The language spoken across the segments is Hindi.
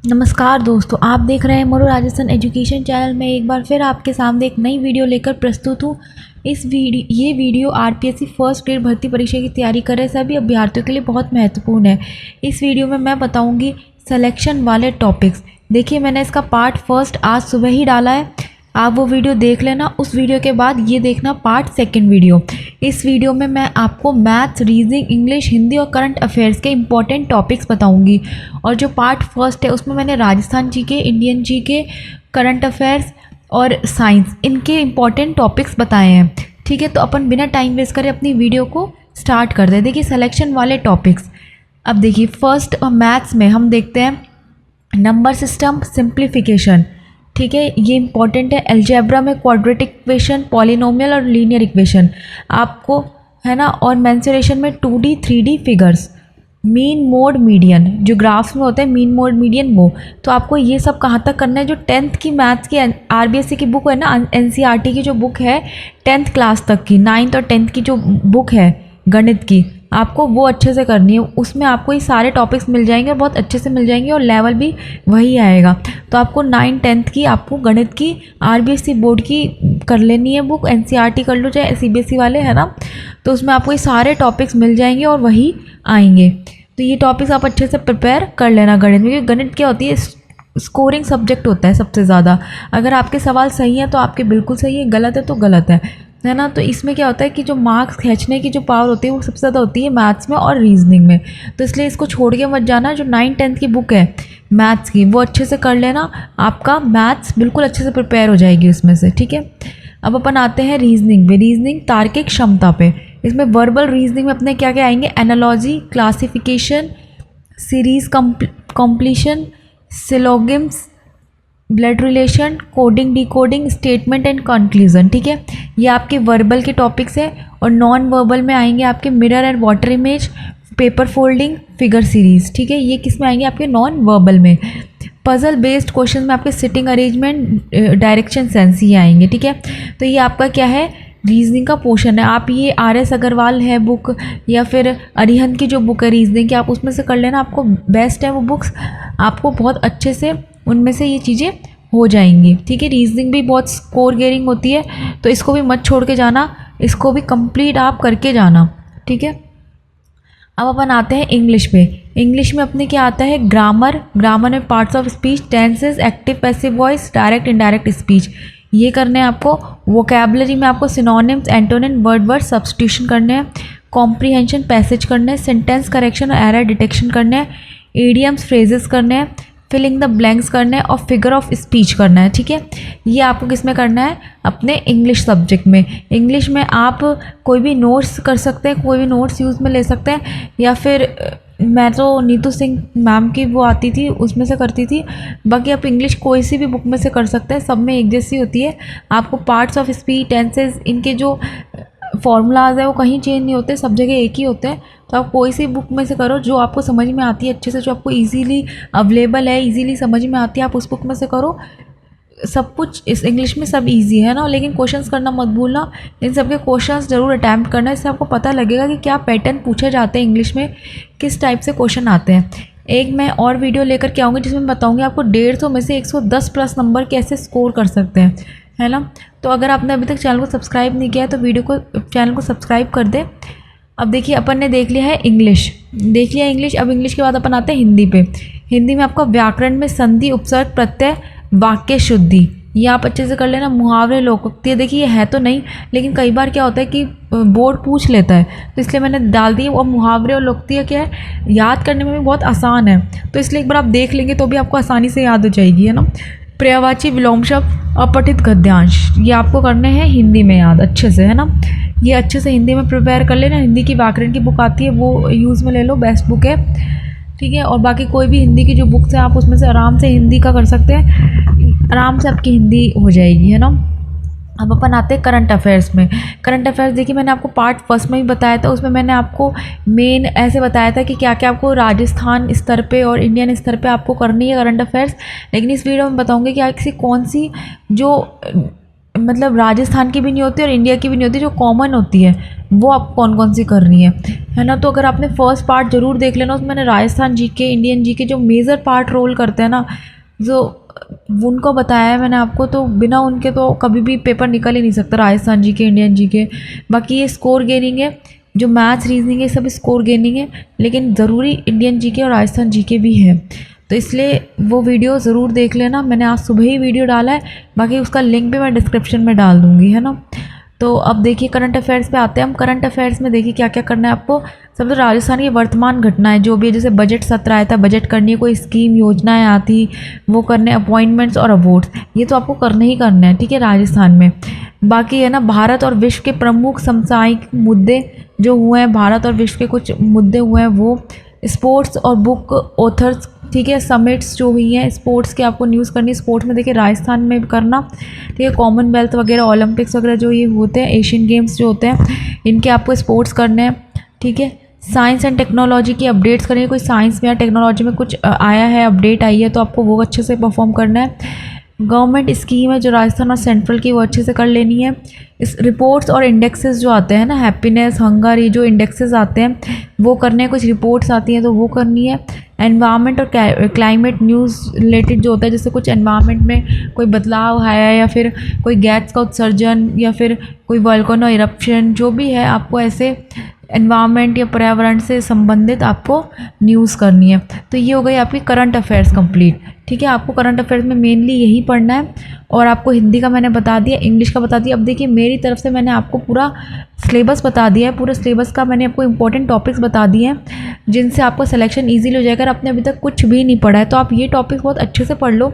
नमस्कार दोस्तों, आप देख रहे हैं मरु राजस्थान एजुकेशन चैनल में। एक बार फिर आपके सामने एक नई वीडियो लेकर प्रस्तुत हूँ। ये वीडियो आरपीएससी फर्स्ट ग्रेड भर्ती परीक्षा की तैयारी कर रहे सभी अभ्यर्थियों के लिए बहुत महत्वपूर्ण है। इस वीडियो में मैं बताऊंगी सिलेक्शन वाले टॉपिक्स। देखिए, मैंने इसका पार्ट फर्स्ट आज सुबह ही डाला है, आप वो वीडियो देख लेना। उस वीडियो के बाद ये देखना पार्ट सेकंड वीडियो। इस वीडियो में मैं आपको मैथ्स, रीजनिंग, इंग्लिश, हिंदी और करंट अफेयर्स के इंपॉर्टेंट टॉपिक्स बताऊंगी। और जो पार्ट फर्स्ट है उसमें मैंने Rajasthan GK, Indian GK, current affairs और साइंस, इनके इंपॉर्टेंट टॉपिक्स बताए हैं। ठीक है, तो अपन बिना टाइम वेस्ट करे अपनी वीडियो को स्टार्ट कर दें। देखिए, सिलेक्शन वाले टॉपिक्स। अब देखिए, फर्स्ट मैथ्स में हम देखते हैं नंबर सिस्टम, सिंप्लीफिकेशन। ठीक है, ये इंपॉर्टेंट है। अलजेब्रा में क्वाड्रेटिक इक्वेशन, पॉलिनोमियल और लीनियर इक्वेशन आपको है ना। और मेंसुरेशन में 2D 3D figures, mean mode median, जो ग्राफ्स में होते हैं मीन मोड मीडियन, वो तो आपको ये सब कहाँ तक करना है। जो 10th की मैथ्स की आरबीएससी की बुक है ना, एनसीईआरटी की जो बुक है 10th क्लास तक की, 9th और 10th की जो बुक है गणित की, आपको वो अच्छे से करनी है। उसमें आपको ये सारे टॉपिक्स मिल जाएंगे और बहुत अच्छे से मिल जाएंगे और लेवल भी वही आएगा। तो आपको 9th 10th की आपको गणित की आरबीएससी बोर्ड की कर लेनी है बुक। एनसीईआरटी कर लो चाहे सीबीएसई वाले, है ना। तो उसमें आपको ये सारे टॉपिक्स मिल जाएंगे और वही आएंगे। तो ये टॉपिक्स आप अच्छे से प्रिपेयर कर लेना गणित में, क्योंकि गणित क्या होती है, स्कोरिंग सब्जेक्ट होता है सबसे ज़्यादा। अगर आपके सवाल सही हैं तो आपके बिल्कुल सही है, गलत है तो गलत है ना। तो इसमें क्या होता है कि जो मार्क्स खींचने की जो पावर होती है वो सबसे ज़्यादा होती है मैथ्स में और रीजनिंग में। तो इसलिए इसको छोड़ के मत जाना। जो 9th 10th की बुक है मैथ्स की, वो अच्छे से कर लेना, आपका मैथ्स बिल्कुल अच्छे से प्रिपेयर हो जाएगी उसमें से। ठीक है, अब अपन आते हैं रीजनिंग में। रीजनिंग तार्किक क्षमता पे। इसमें वर्बल रीजनिंग में अपने क्या क्या आएंगे, analogy, classification, series completion, syllogisms, blood relation, coding decoding, statement and conclusion. ठीक है, ये आपके वर्बल के टॉपिक्स है। और नॉन वर्बल में आएंगे आपके mirror and water image, paper folding, figure series. ठीक है, ये किस में आएंगे, आपके नॉन वर्बल में। पजल बेस्ड क्वेश्चन में आपके सिटिंग अरेंजमेंट, डायरेक्शन सेंस, ये आएंगे। ठीक है, तो ये आपका क्या है, रीजनिंग का पोर्शन है। आप ये RS अग्रवाल है बुक, या फिर अरिहंत की जो बुक है रीजनिंग की, आप उसमें से कर लेना, आपको बेस्ट है वो बुक्स। आपको बहुत अच्छे से उनमें से ये चीज़ें हो जाएंगी। ठीक है, रीजनिंग भी बहुत स्कोर गेयरिंग होती है, तो इसको भी मत छोड़ के जाना, इसको भी कंप्लीट आप करके जाना। ठीक है, अब अपन आते हैं इंग्लिश पे। इंग्लिश में अपने क्या आता है, ग्रामर। ग्रामर में parts of speech, tenses, active passive voice, direct indirect speech, ये करने हैं आपको। वोकैबुलरी में आपको सिनोनिम्स, एंटोनिम, वर्ड सब्स्टिट्यूशन करने हैं। कॉम्प्रीहेंशन, पैसेज करने हैं। सेंटेंस करेक्शन और एरर डिटेक्शन करने हैं। इडियम्स, फ्रेजेस करने हैं। फिलिंग द ब्लैंक्स करना है और फिगर ऑफ स्पीच करना है। ठीक है, ये आपको किस में करना है, अपने इंग्लिश सब्जेक्ट में। इंग्लिश में आप कोई भी नोट्स कर सकते हैं, कोई भी नोट्स यूज़ में ले सकते हैं, या फिर मैं तो नीतू सिंह मैम की वो आती थी उसमें से करती थी। बाकी आप इंग्लिश कोई सी भी बुक में से कर सकते हैं, सब में एक जैसी होती है। आपको पार्ट्स ऑफ स्पीच, टेंसेज, इनके जो फॉर्मूलाज है वो कहीं चेंज नहीं होते, सब जगह एक ही होते हैं। तो आप कोई सी बुक में से करो जो आपको समझ में आती है अच्छे से, जो आपको इजीली अवेलेबल है, इजीली समझ में आती है, आप उस बुक में से करो। सब कुछ इस इंग्लिश में सब इजी है ना, लेकिन क्वेश्चंस करना मत भूलना। इन सब के क्वेश्चंस जरूर अटैम्प्ट करना, इससे आपको पता लगेगा कि क्या पैटर्न पूछे जाते हैं इंग्लिश में, किस टाइप से क्वेश्चन आते हैं। एक मैं और वीडियो लेकर के आऊँगी जिसमें बताऊँगी आपको 150 में से 110 प्लस नंबर कैसे स्कोर कर सकते हैं, है ना। तो अगर आपने अभी तक चैनल को सब्सक्राइब नहीं किया है तो चैनल को सब्सक्राइब कर दे। अब देखिए, अपन ने देख लिया है इंग्लिश, देख लिया इंग्लिश। अब इंग्लिश के बाद अपन आते हैं हिंदी पे। हिंदी में आपका व्याकरण में संधि, उपसर्ग, प्रत्यय, वाक्य शुद्धि, ये आप अच्छे से कर लेना। मुहावरे, लोकोक्ति, देखिए ये है तो नहीं, लेकिन कई बार क्या होता है कि बोर्ड पूछ लेता है, तो इसलिए मैंने डाल दी। और मुहावरे और लोकोक्ति क्या है, याद करने में भी बहुत आसान है, तो इसलिए एक बार आप देख लेंगे तो भी आपको आसानी से याद हो जाएगी, है ना। पर्यायवाची, विलोम शब्द, अपठित गद्यांश, ये आपको करने हैं हिंदी में याद अच्छे से, है ना। ये अच्छे से हिंदी में प्रिपेयर कर लेना। हिंदी की व्याकरण की बुक आती है, वो यूज़ में ले लो, बेस्ट बुक है। ठीक है, और बाकी कोई भी हिंदी की जो बुक्स हैं आप उसमें से आराम से हिंदी का कर सकते हैं, आराम से आपकी हिंदी हो जाएगी, है ना। अब अपन आते हैं करंट अफेयर्स में। करंट अफेयर्स देखिए, मैंने आपको पार्ट फर्स्ट में भी बताया था, उसमें मैंने आपको मेन ऐसे बताया था कि क्या क्या आपको राजस्थान स्तर पे और इंडियन स्तर पे आपको करनी है करंट अफेयर्स। लेकिन इस वीडियो में बताऊंगी कि ऐसी कौन सी जो मतलब राजस्थान की भी नहीं होती और इंडिया की भी नहीं होती, जो कॉमन होती है वो आप कौन कौन सी करनी है ना। तो अगर आपने फर्स्ट पार्ट ज़रूर देख लेना, उसमें मैंने राजस्थान जीके, इंडियन जीके जो मेजर पार्ट रोल करते हैं ना, जो उनको बताया है मैंने आपको, तो बिना उनके तो कभी भी पेपर निकल ही नहीं सकता, राजस्थान जीके, इंडियन जीके। बाकी ये स्कोर गेनिंग है, जो मैथ्स रीजनिंग है सब स्कोर गेनिंग है, लेकिन ज़रूरी इंडियन जीके और राजस्थान जीके भी है। तो इसलिए वो वीडियो ज़रूर देख लेना, मैंने आज सुबह ही वीडियो डाला है, बाकी उसका लिंक भी मैं डिस्क्रिप्शन में डाल दूँगी, है ना। तो अब देखिए करंट अफेयर्स पे आते हैं हम। करंट अफेयर्स में देखिए क्या क्या करना है आपको। सब तो राजस्थान की वर्तमान घटनाएं जो भी है, जैसे बजट सत्र आया था, बजट करनी है, कोई स्कीम योजनाएं आती वो करने, अपॉइंटमेंट्स और अवार्ड्स, ये तो आपको करने ही करना है, ठीक है, राजस्थान में। बाकी है ना, भारत और विश्व के प्रमुख समसामयिक मुद्दे जो हुए हैं, भारत और विश्व के कुछ मुद्दे हुए हैं वो, स्पोर्ट्स और बुक ऑथर्स, ठीक है, समिट्स जो हुई हैं स्पोर्ट्स के आपको न्यूज़ करनी है। स्पोर्ट्स में देखिए राजस्थान में भी करना, ठीक है, कॉमनवेल्थ वगैरह, ओलंपिक्स वगैरह जो ये होते हैं, एशियन गेम्स जो होते हैं, इनके आपको स्पोर्ट्स करने हैं, ठीक है। साइंस एंड टेक्नोलॉजी की अपडेट्स करनी है, कोई साइंस में या टेक्नोलॉजी में कुछ आया है, अपडेट आई है, तो आपको वो अच्छे से परफॉर्म करना है। गवर्नमेंट स्कीम है जो राजस्थान और सेंट्रल की, वो अच्छे से कर लेनी है। इस रिपोर्ट्स और इंडेक्सेस जो आते हैं ना, हैप्पीनेस, हंगर, ये जो इंडेक्सेस आते हैं वो करने हैं, कुछ रिपोर्ट्स आती हैं तो वो करनी है। एनवायरनमेंट और क्लाइमेट न्यूज़ रिलेटेड जो होता है, जैसे कुछ एनवायरनमेंट में कोई बदलाव आया या फिर कोई गैस का उत्सर्जन या फिर कोई वोल्केनो इरप्शन, जो भी है आपको ऐसे एनवायरनमेंट या पर्यावरण से संबंधित आपको न्यूज़ करनी है। तो ये हो गई आपकी करंट अफेयर्स कंप्लीट, ठीक है। आपको करंट अफेयर्स में मेनली यही पढ़ना है, और आपको हिंदी का मैंने बता दिया, इंग्लिश का बता दिया। अब देखिए मेरी तरफ से मैंने आपको पूरा सिलेबस बता दिया है, पूरे सिलेबस का मैंने आपको इंपॉर्टेंट टॉपिक्स बता दिए हैं जिनसे आपको सिलेक्शन ईजिली हो जाएगा। अगर आपने अभी तक कुछ भी नहीं पढ़ा है तो आप ये टॉपिक्स बहुत अच्छे से पढ़ लो,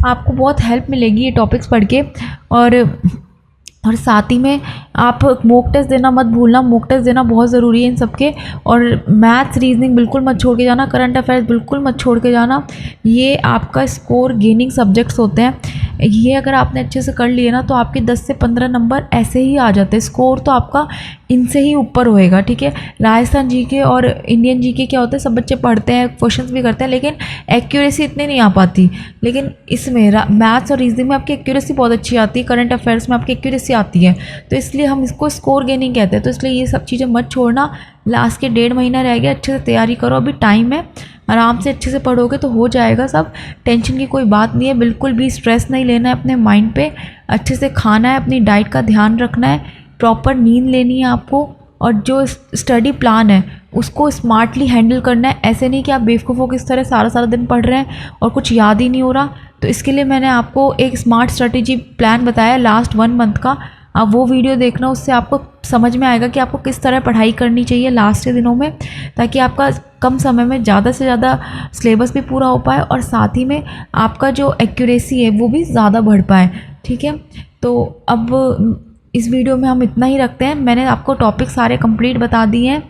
आपको बहुत हेल्प मिलेगी ये टॉपिक्स पढ़ के। और साथ ही में आप मॉक टेस्ट देना मत भूलना, मॉक टेस्ट देना बहुत ज़रूरी है इन सबके। और मैथ्स रीजनिंग बिल्कुल मत छोड़ के जाना, करंट अफेयर्स बिल्कुल मत छोड़ के जाना, ये आपका स्कोर गेनिंग सब्जेक्ट्स होते हैं। ये अगर आपने अच्छे से कर लिए ना तो आपके 10 से 15 नंबर ऐसे ही आ जाते हैं, स्कोर तो आपका इनसे ही ऊपर होएगा, ठीक है। राजस्थान जीके और इंडियन जीके क्या होता है, सब बच्चे पढ़ते हैं, क्वेश्चंस भी करते हैं, लेकिन एक्यूरेसी इतनी नहीं आ पाती। लेकिन इसमें मैथ्स और रीजनिंग में आपकी एक्यूरेसी बहुत अच्छी आती है, करंट अफेयर्स में आपकी एक्यूरेसी आती है, तो इसलिए हम इसको स्कोर गेनिंग कहते हैं। तो इसलिए ये सब चीज़ें मत छोड़ना। लास्ट के 1.5 महीना रह गया, अच्छे से तैयारी करो, अभी टाइम है, आराम से अच्छे से पढ़ोगे तो हो जाएगा सब। टेंशन की कोई बात नहीं है, बिल्कुल भी स्ट्रेस नहीं लेना है अपने माइंड पे, अच्छे से खाना है, अपनी डाइट का ध्यान रखना है, प्रॉपर नींद लेनी है आपको, और जो स्टडी प्लान है उसको स्मार्टली हैंडल करना है। ऐसे नहीं कि आप बेवकूफ़ों की तरह सारा सारा दिन पढ़ रहे हैं और कुछ याद ही नहीं हो रहा। तो इसके लिए मैंने आपको एक स्मार्ट स्ट्रेटेजी प्लान बताया लास्ट 1 मंथ का, आप वो वीडियो देखना, उससे आपको समझ में आएगा कि आपको किस तरह पढ़ाई करनी चाहिए लास्ट के दिनों में, ताकि आपका कम समय में ज़्यादा से ज़्यादा सिलेबस भी पूरा हो पाए और साथ ही में आपका जो एक्यूरेसी है वो भी ज़्यादा बढ़ पाए, ठीक है। तो अब इस वीडियो में हम इतना ही रखते हैं, मैंने आपको टॉपिक सारे कंप्लीट बता दिए हैं।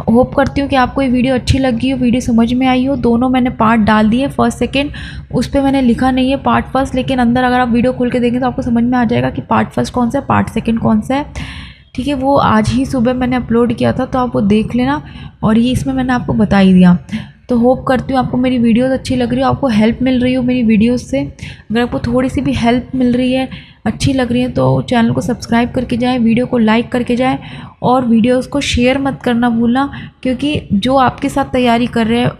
होप करती हूँ कि आपको ये वीडियो अच्छी लगी हो, वीडियो समझ में आई हो। दोनों मैंने पार्ट डाल दिए, फर्स्ट सेकंड, उस पर मैंने लिखा नहीं है पार्ट फर्स्ट, लेकिन अंदर अगर आप वीडियो खोल के देखें तो आपको समझ में आ जाएगा कि पार्ट फर्स्ट कौन सा है, पार्ट सेकंड कौन सा है, ठीक है। वो आज ही सुबह मैंने अपलोड किया था, तो आप वो देख लेना, और ये इसमें मैंने आपको बता ही दिया। तो होप करती हूँ आपको मेरी वीडियोस अच्छी लग रही हो, आपको हेल्प मिल रही हो मेरी वीडियोस से। अगर आपको थोड़ी सी भी हेल्प मिल रही है, अच्छी लग रही है, तो चैनल को सब्सक्राइब करके जाएं, वीडियो को लाइक करके जाएं, और वीडियोस को शेयर मत करना भूलना, क्योंकि जो आपके साथ तैयारी कर रहे हैं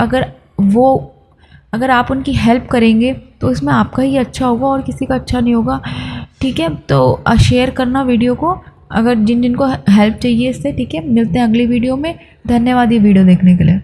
अगर आप उनकी हेल्प करेंगे तो इसमें आपका ही अच्छा होगा और किसी का अच्छा नहीं होगा, ठीक है। तो शेयर करना वीडियो को, अगर जिनको हेल्प चाहिए इससे, ठीक है। मिलते हैं अगली वीडियो में। धन्यवाद ये वीडियो देखने के लिए।